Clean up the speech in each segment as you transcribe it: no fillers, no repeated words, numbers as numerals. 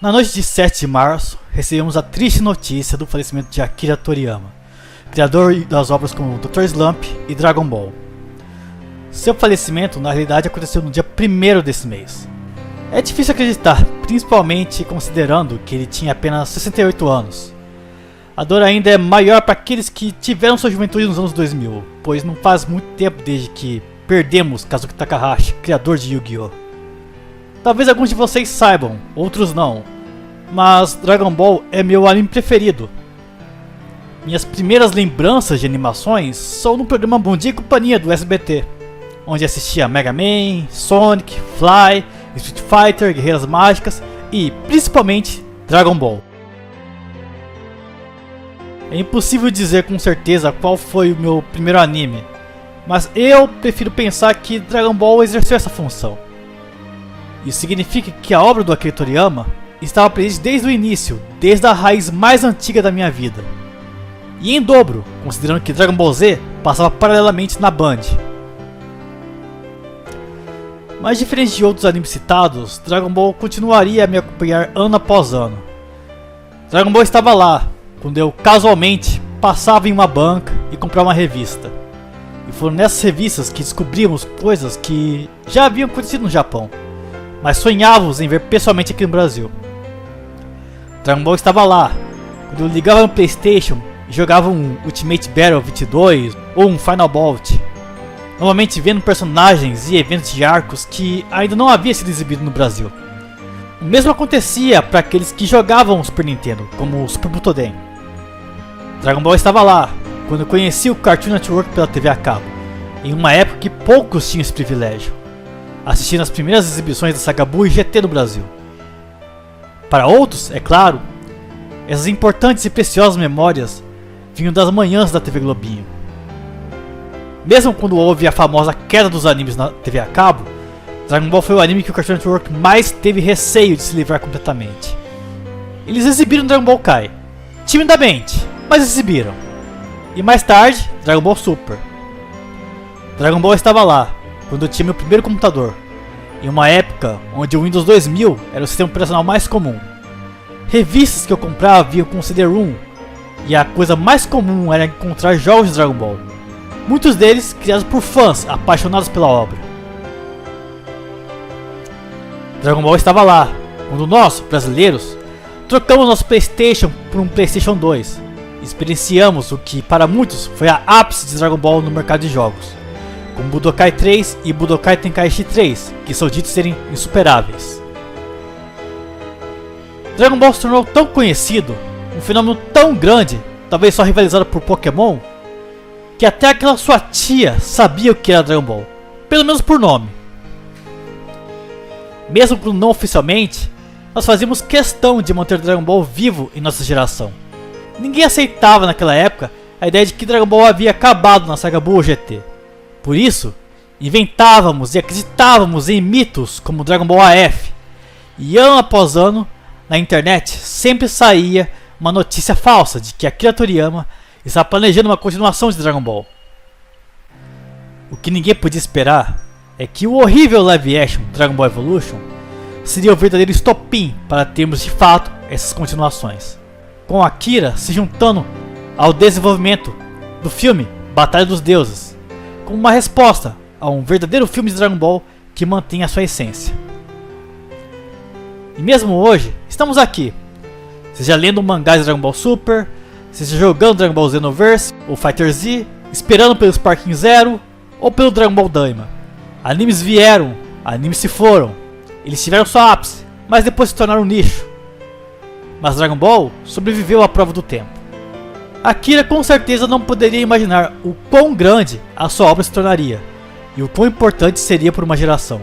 Na noite de 7 de março, recebemos a triste notícia do falecimento de Akira Toriyama, criador das obras como Dr. Slump e Dragon Ball. Seu falecimento na realidade aconteceu no dia 1º desse mês. É difícil acreditar, principalmente considerando que ele tinha apenas 68 anos. A dor ainda é maior para aqueles que tiveram sua juventude nos anos 2000, pois não faz muito tempo desde que perdemos Kazuki Takahashi, criador de Yu-Gi-Oh! Talvez alguns de vocês saibam, outros não, mas Dragon Ball é meu anime preferido. Minhas primeiras lembranças de animações são no programa Bom Dia e Companhia do SBT, onde assistia Mega Man, Sonic, Fly, Street Fighter, Guerreiras Mágicas e, principalmente, Dragon Ball. É impossível dizer com certeza qual foi o meu primeiro anime, mas eu prefiro pensar que Dragon Ball exerceu essa função. Isso significa que a obra do Akira Toriyama estava presente desde o início, desde a raiz mais antiga da minha vida. E em dobro, considerando que Dragon Ball Z passava paralelamente na Band. Mas diferente de outros animes citados, Dragon Ball continuaria a me acompanhar ano após ano. Dragon Ball estava lá, quando eu casualmente passava em uma banca e comprava uma revista. E foram nessas revistas que descobrimos coisas que já haviam acontecido no Japão, mas sonhávamos em ver pessoalmente aqui no Brasil. Dragon Ball estava lá, quando eu ligava no PlayStation e jogava um Ultimate Battle 22 ou um Final Bout, novamente vendo personagens e eventos de arcos que ainda não havia sido exibido no Brasil. O mesmo acontecia para aqueles que jogavam o Super Nintendo, como o Super Butoden. Dragon Ball estava lá, quando eu conheci o Cartoon Network pela TV a cabo, em uma época que poucos tinham esse privilégio, assistindo as primeiras exibições da saga Buu e GT no Brasil. Para outros, é claro, essas importantes e preciosas memórias vinham das manhãs da TV Globinho. Mesmo quando houve a famosa queda dos animes na TV a cabo, Dragon Ball foi o anime que o Cartoon Network mais teve receio de se livrar completamente. Eles exibiram Dragon Ball Kai, timidamente, mas exibiram. E mais tarde, Dragon Ball Super. Dragon Ball estava lá, quando eu tinha meu primeiro computador, em uma época onde o Windows 2000 era o sistema operacional mais comum. Revistas que eu comprava vinham com CD-ROM, e a coisa mais comum era encontrar jogos de Dragon Ball, muitos deles criados por fãs apaixonados pela obra. Dragon Ball estava lá, quando nós, brasileiros, trocamos nosso PlayStation por um PlayStation 2, e experienciamos o que para muitos foi a ápice de Dragon Ball no mercado de jogos, como Budokai 3 e Budokai Tenkaichi 3, que são ditos serem insuperáveis. Dragon Ball se tornou tão conhecido, um fenômeno tão grande, talvez só rivalizado por Pokémon, que até aquela sua tia sabia o que era Dragon Ball, pelo menos por nome. Mesmo quando não oficialmente, nós fazíamos questão de manter Dragon Ball vivo em nossa geração. Ninguém aceitava naquela época a ideia de que Dragon Ball havia acabado na saga Buu ou GT. Por isso, inventávamos e acreditávamos em mitos como Dragon Ball AF. E ano após ano, na internet sempre saía uma notícia falsa de que Akira Toriyama estava planejando uma continuação de Dragon Ball. O que ninguém podia esperar é que o horrível live action Dragon Ball Evolution seria o verdadeiro estopim para termos de fato essas continuações, com Akira se juntando ao desenvolvimento do filme Batalha dos Deuses, como uma resposta a um verdadeiro filme de Dragon Ball que mantém a sua essência. E mesmo hoje, estamos aqui, seja lendo um mangá de Dragon Ball Super, seja jogando Dragon Ball Xenoverse ou Fighter Z, esperando pelo Sparking Zero ou pelo Dragon Ball Daima. Animes vieram, animes se foram, eles tiveram seu ápice, mas depois se tornaram um nicho. Mas Dragon Ball sobreviveu à prova do tempo. Akira com certeza não poderia imaginar o quão grande a sua obra se tornaria, e o quão importante seria por uma geração.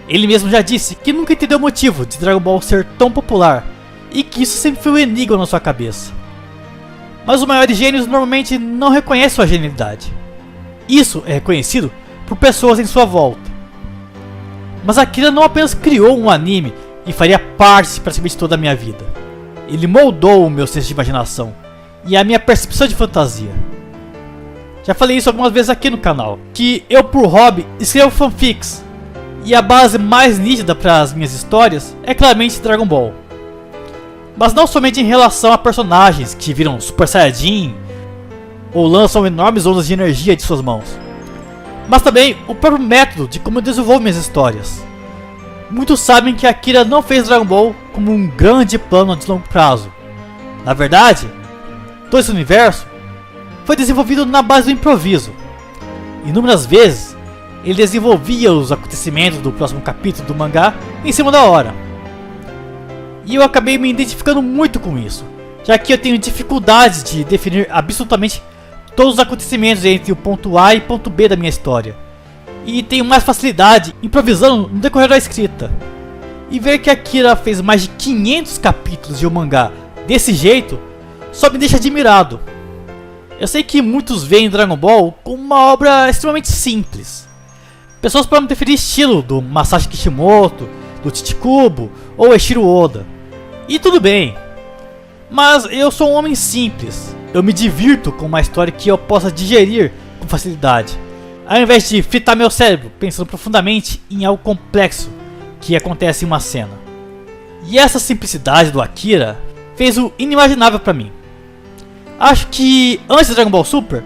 Ele mesmo já disse que nunca entendeu o motivo de Dragon Ball ser tão popular, e que isso sempre foi um enigma na sua cabeça. Mas os maiores gênios normalmente não reconhecem sua genialidade. Isso é reconhecido por pessoas em sua volta. Mas Akira não apenas criou um anime e faria parte praticamente toda a minha vida. Ele moldou o meu senso de imaginação e a minha percepção de fantasia. Já falei isso algumas vezes aqui no canal, que eu por hobby escrevo fanfics, e a base mais nítida para as minhas histórias é claramente Dragon Ball. Mas não somente em relação a personagens que viram Super Saiyajin ou lançam enormes ondas de energia de suas mãos, mas também o próprio método de como eu desenvolvo minhas histórias. Muitos sabem que Akira não fez Dragon Ball como um grande plano de longo prazo. Na verdade, todo esse universo foi desenvolvido na base do improviso. Inúmeras vezes, ele desenvolvia os acontecimentos do próximo capítulo do mangá em cima da hora. E eu acabei me identificando muito com isso, já que eu tenho dificuldade de definir absolutamente todos os acontecimentos entre o ponto A e ponto B da minha história. E tenho mais facilidade improvisando no decorrer da escrita. E ver que Akira fez mais de 500 capítulos de um mangá desse jeito só me deixa admirado. Eu sei que muitos veem Dragon Ball como uma obra extremamente simples. Pessoas podem preferir estilo do Masashi Kishimoto, do Chichikubo ou Eiichiro Oda. E tudo bem. Mas eu sou um homem simples. Eu me divirto com uma história que eu possa digerir com facilidade, ao invés de fritar meu cérebro pensando profundamente em algo complexo que acontece em uma cena. E essa simplicidade do Akira fez o inimaginável para mim. Acho que antes de Dragon Ball Super,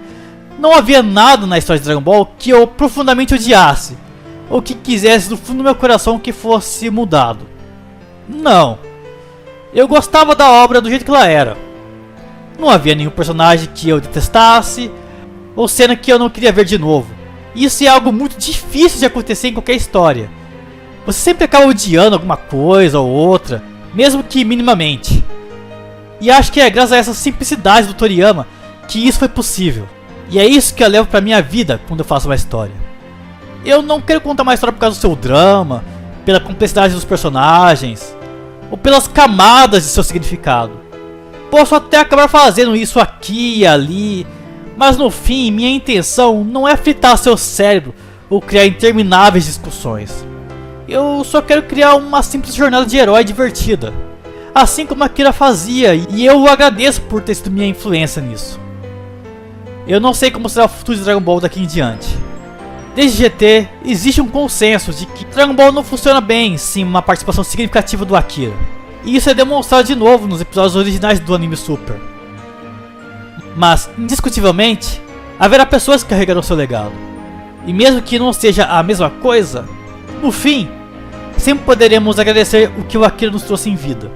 não havia nada na história de Dragon Ball que eu profundamente odiasse, ou que quisesse do fundo do meu coração que fosse mudado. Não. Eu gostava da obra do jeito que ela era. Não havia nenhum personagem que eu detestasse, ou cena que eu não queria ver de novo. Isso é algo muito difícil de acontecer em qualquer história. Você sempre acaba odiando alguma coisa ou outra, mesmo que minimamente. E acho que é graças a essa simplicidade do Toriyama que isso foi possível. E é isso que eu levo pra minha vida quando eu faço uma história. Eu não quero contar uma história por causa do seu drama, pela complexidade dos personagens, ou pelas camadas de seu significado. Posso até acabar fazendo isso aqui e ali, mas no fim minha intenção não é fritar seu cérebro ou criar intermináveis discussões. Eu só quero criar uma simples jornada de herói divertida, assim como Akira fazia, e eu o agradeço por ter sido minha influência nisso. Eu não sei como será o futuro de Dragon Ball daqui em diante. Desde GT, existe um consenso de que Dragon Ball não funciona bem sem uma participação significativa do Akira. E isso é demonstrado de novo nos episódios originais do anime Super. Mas, indiscutivelmente, haverá pessoas que carregarão seu legado. E mesmo que não seja a mesma coisa, no fim, sempre poderemos agradecer o que o Akira nos trouxe em vida.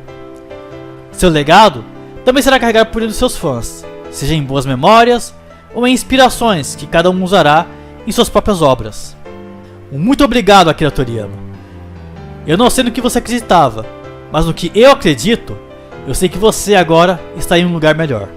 Seu legado também será carregado por ele e seus fãs, seja em boas memórias ou em inspirações que cada um usará em suas próprias obras. Muito obrigado, Akira Toriyama. Eu não sei no que você acreditava, mas no que eu acredito, eu sei que você agora está em um lugar melhor.